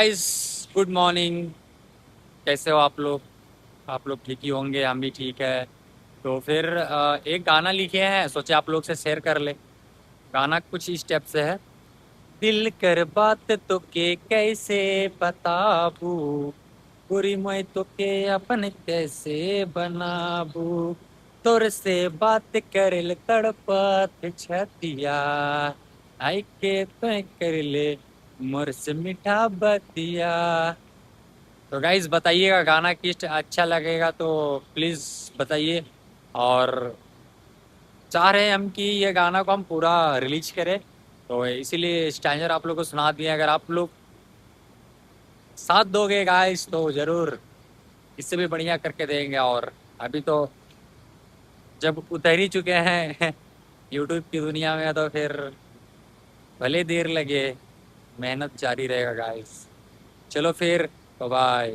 Guys, good morning. कैसे हो आप लोग ठीक ही होंगे, हम भी ठीक है। तो फिर एक गाना लिखे हैं, सोचे आप लोग से शेयर कर ले। गाना कुछ इस स्टेप से है। दिल कर बात तो के कैसे बताबू, पूरी मैं तो के अपन कैसे बनाबू, तोर से बात करे ले तड़पत छतिया, आई के तो कर ले मोर से मीठा बतिया। तो गाइज बताइएगा, गाना किस अच्छा लगेगा तो प्लीज बताइए। और चाह रहे हैं हम कि ये गाना को हम पूरा रिलीज करें, तो इसीलिए स्टैंजर आप लोग को सुना दिए। अगर आप लोग साथ दोगे गाइस तो जरूर इससे भी बढ़िया करके देंगे। और अभी तो जब उतर ही चुके हैं यूट्यूब की दुनिया में, तो फिर भले देर लगे, मेहनत जारी रहेगा गाइस। चलो फिर, बाय।